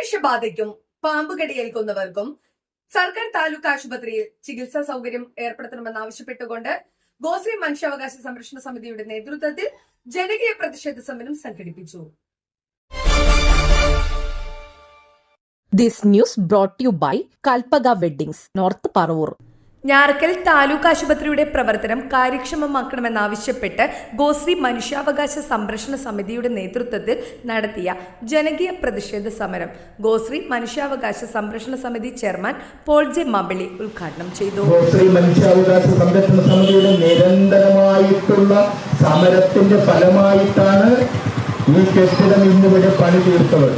പേവിഷബാധയ്ക്കും പാമ്പ് കടിയേൽക്കുന്നവർക്കും സർക്കാർ താലൂക്ക് ആശുപത്രിയിൽ ചികിത്സാ സൗകര്യം ഏർപ്പെടുത്തണമെന്നാവശ്യപ്പെട്ടുകൊണ്ട് ഗോശ്രീ മനുഷ്യാവകാശ സംരക്ഷണ സമിതിയുടെ നേതൃത്വത്തിൽ ജനകീയ പ്രതിഷേധ സമരം സംഘടിപ്പിച്ചു. This news brought to you by Kalpaga Weddings, North Paravoor. Njarakkal taluk ആശുപത്രിയുടെ പ്രവർത്തനം കാര്യക്ഷമമാക്കണമെന്നാവശ്യപ്പെട്ട് ഗോശ്രീ മനുഷ്യാവകാശ സംരക്ഷണ സമിതിയുടെ നേതൃത്വത്തിൽ നടത്തിയ ജനകീയ പ്രതിഷേധ സമരം ഗോശ്രീ മനുഷ്യാവകാശ സംരക്ഷണ സമിതി ചെയർമാൻ പോൾ ജെ മാമ്പള്ളി ഉദ്ഘാടനം ചെയ്തു. ഗോശ്രീ മനുഷ്യാവകാശ സംരക്ഷണ സമിതിയുടെ നിരന്തരമായിട്ടുള്ള സമരത്തിന്റെ ഫലമായിട്ടാണ് ഈ കെട്ടിടം ഇന്നിവിടെ പണി തീർത്തത്.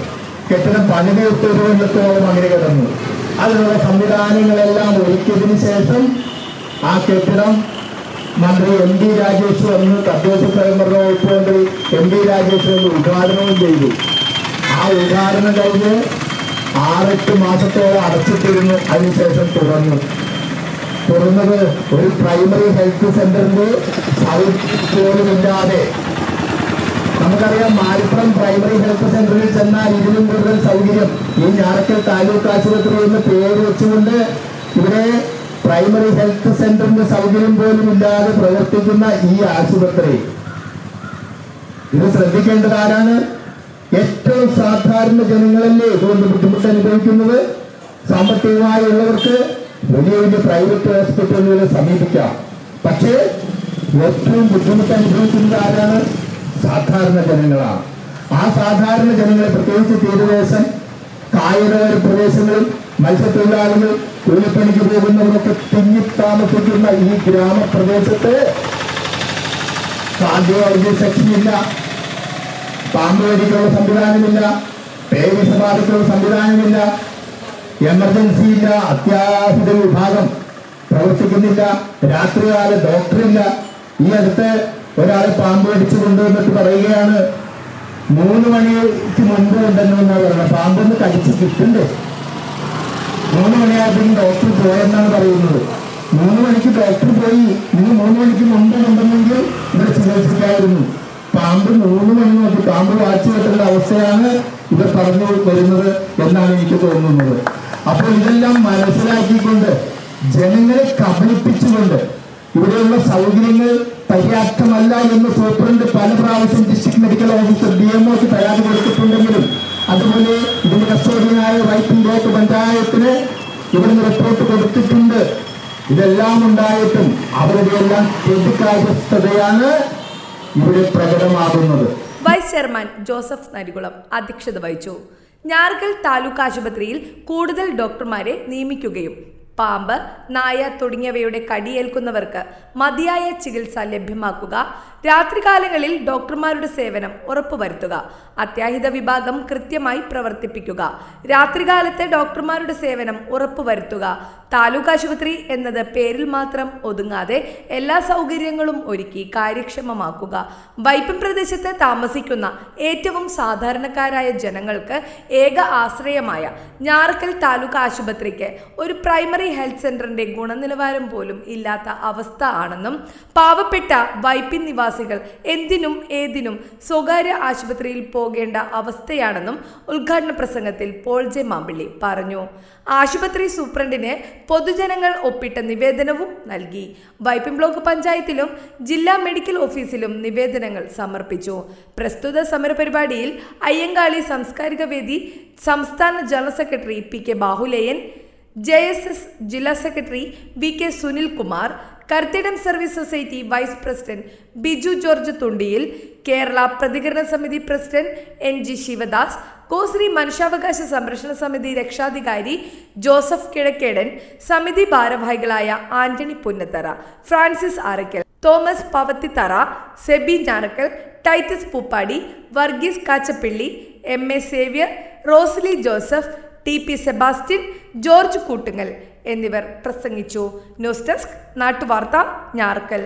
കെട്ടിടം പണി തീർത്തതുകൊണ്ടത്തോളം അങ്ങനെ കിടന്നു. അതിനുള്ള സംവിധാനങ്ങളെല്ലാം ഒരുക്കിയതിനു ശേഷം ആ കെട്ടിടം മന്ത്രി എം പി രാജേഷ് വന്ന് തദ്ദേശ സ്വയംഭരണ വകുപ്പ് മന്ത്രി എം പി രാജേഷ് വന്ന് ഉദ്ഘാടനവും ചെയ്തു. ആ ഉദ്ഘാടനം കഴിഞ്ഞ് 6-8 മാസത്തോളം അടച്ചിട്ടിരുന്നു. അതിനുശേഷം തുറന്നത് ഒരു പ്രൈമറി ഹെൽത്ത് സെന്ററിന്റെ പോലുമില്ലാതെ. നമുക്കറിയാം, മാരിപ്പുറം പ്രൈമറി ഹെൽത്ത് സെന്ററിൽ ചെന്നാൽ ഇതിലും കൂടുതൽ സൗകര്യം ഈ ഞാറക്കൽ താലൂക്ക് ആശുപത്രി എന്ന് പേര് വെച്ചുകൊണ്ട് ഇവിടെ പ്രൈമറി ഹെൽത്ത് സെന്ററിന്റെ സൗകര്യം പോലും ഇല്ലാതെ പ്രവർത്തിക്കുന്ന ഈ ആശുപത്രി, ഇത് ശ്രദ്ധിക്കേണ്ടത് ആരാണ്? ഏറ്റവും സാധാരണ ജനങ്ങളല്ലേ ഇതുകൊണ്ട് ബുദ്ധിമുട്ട് അനുഭവിക്കുന്നത്. സാമ്പത്തികമായി ഉള്ളവർക്ക് വലിയ വലിയ പ്രൈവറ്റ് ഹോസ്പിറ്റലുകളെ സമീപിക്കാം. പക്ഷേ ഏറ്റവും ബുദ്ധിമുട്ട് അനുഭവിക്കുന്നത് ആരാണ്? സാധാരണ ജനങ്ങളാണ്. ആ സാധാരണ ജനങ്ങളെ, പ്രത്യേകിച്ച് തീരദേശം, കായലോര പ്രദേശങ്ങളും മത്സ്യത്തൊഴിലാളികൾ, കൂലിപ്പണിക്ക് പോകുന്നവരൊക്കെ തിങ്ങി താമസിക്കുന്ന ഈ ഗ്രാമപ്രദേശത്ത് സാധ്യവൈദ്യ സെക്ഷനില്ല, പാമ്പ് കടിക്കുള്ള സംവിധാനമില്ല, പേവിഷബാധയ്ക്കുള്ള സംവിധാനമില്ല, എമർജൻസി ഇല്ല, അത്യാഹിത വിഭാഗം പ്രവർത്തിക്കുന്നില്ല, രാത്രികാല ഡോക്ടറില്ല. ഈ അടുത്ത് ഒരാളെ പാമ്പ് കടിച്ചു കൊണ്ടുവന്നിട്ട് പറയുകയാണ് 3 മണിക്ക് മുൻപ് ഉണ്ടെന്ന് പറയുന്നത്. പാമ്പൊന്ന് കടിച്ച് കിട്ടണ്ടേ? 3 മണിയായപ്പോഴും ഡോക്ടർ പോയെന്നാണ് പറയുന്നത്. 3 മണിക്ക് ഡോക്ടർ പോയി. ഇന്ന് 3 മണിക്ക് മുൻപ് ഉണ്ടെന്നെങ്കിൽ ഇവിടെ ചികിത്സിക്കായിരുന്നു. പാമ്പ് 3 മണി നോക്കി പാമ്പ് വാച്ച് കെട്ടേണ്ട അവസ്ഥയാണ് ഇവർ പറഞ്ഞു വരുന്നത് എന്നാണ് എനിക്ക് തോന്നുന്നത്. അപ്പോൾ ഇതെല്ലാം മനസ്സിലാക്കിക്കൊണ്ട്, ജനങ്ങളെ കബളിപ്പിച്ചുകൊണ്ട്, ഇവിടെയുള്ള സൗകര്യങ്ങൾ പര്യാപ്തമല്ല എന്ന് സൂപ്രണ്ട് പല പ്രാവശ്യം ഡിസ്ട്രിക്ട് മെഡിക്കൽ ഓഫീസർ DMOക്ക് പരാതി കൊടുത്തിട്ടുണ്ടെങ്കിലും, അതുപോലെ ഇതിന്റെ കസ്റ്റോഡിയനായ വൈപ്പിൻ ബ്ലോക്ക് പഞ്ചായത്തിന് ഇവിടുന്ന് റിപ്പോർട്ട് കൊടുത്തിട്ടുണ്ട്. ഇതെല്ലാം ഉണ്ടായിട്ടും അവരുടെ എല്ലാം കെടുകാര്യസ്ഥതയാണ് ഇവിടെ പ്രകടമാകുന്നത്. വൈസ് ചെയർമാൻ ജോസഫ് നരികുളം അധ്യക്ഷത വഹിച്ചു. ഞാറക്കൽ താലൂക്ക് ആശുപത്രിയിൽ കൂടുതൽ ഡോക്ടർമാരെ നിയമിക്കുകയും പാമ്പ്, നായ തുടങ്ങിയവയുടെ കടിയേൽക്കുന്നവർക്ക് മതിയായ ചികിത്സ ലഭ്യമാക്കുക, രാത്രികാലങ്ങളിൽ ഡോക്ടർമാരുടെ സേവനം ഉറപ്പുവരുത്തുക, അത്യാഹിത വിഭാഗം കൃത്യമായി പ്രവർത്തിപ്പിക്കുക, രാത്രികാലത്തെ ഡോക്ടർമാരുടെ സേവനം ഉറപ്പുവരുത്തുക, താലൂക്ക് ആശുപത്രി എന്നത് പേരിൽ മാത്രം ഒതുങ്ങാതെ എല്ലാ സൗകര്യങ്ങളും ഒരുക്കി കാര്യക്ഷമമാക്കുക, വൈപ്പിൻ പ്രദേശത്ത് താമസിക്കുന്ന ഏറ്റവും സാധാരണക്കാരായ ജനങ്ങൾക്ക് ഏക ആശ്രയമായ ഞാറക്കൽ താലൂക്ക് ആശുപത്രിക്ക് ഒരു പ്രൈമറി ഹെൽത്ത് സെന്ററിന്റെ ഗുണനിലവാരം പോലും ഇല്ലാത്ത അവസ്ഥ ആണെന്നും, പാവപ്പെട്ട വൈപ്പിൻ നിവാസികൾ എന്തിനും ഏതിനും സ്വകാര്യ ആശുപത്രിയിൽ പോകേണ്ട അവസ്ഥയാണെന്നും ഉദ്ഘാടന പ്രസംഗത്തിൽ പോൾ ജെ മാമ്പള്ളി പറഞ്ഞു. ആശുപത്രി സൂപ്രണ്ടിന് പൊതുജനങ്ങൾ ഒപ്പിട്ട നിവേദനവും നൽകി. വൈപ്പിൻ ബ്ലോക്ക് പഞ്ചായത്തിലും ജില്ലാ മെഡിക്കൽ ഓഫീസിലും നിവേദനങ്ങൾ സമർപ്പിച്ചു. പ്രസ്തുത സമരപരിപാടിയിൽ അയ്യങ്കാളി സാംസ്കാരിക വേദി സംസ്ഥാന general secretary PK Bahuleyan, JSS ജില്ലാ secretary VK Sunilkumar, Kartedam service society vice president Biju George Thundiyil, Kerala പ്രതികരണ സമിതി പ്രസിഡന്റ് NG ശിവദാസ്, ഗോശ്രീ മനുഷ്യാവകാശ സംരക്ഷണ സമിതി രക്ഷാധികാരി ജോസഫ് കിഴക്കേടൻ, സമിതി ഭാരവാഹികളായ Antony Punnathara, Francis Arakkal, Thomas Pavathithara, Sebi Njarakkal, Titus Pooppadi, Varghese Kachappilly, MA Xavier, Rosly Joseph, TP Sebastian, George Koottungal എന്നിവർ പ്രസംഗിച്ചു. ന്യൂസ് ഡെസ്ക് നാട്ടുവാർത്ത, ഞാറക്കൽ.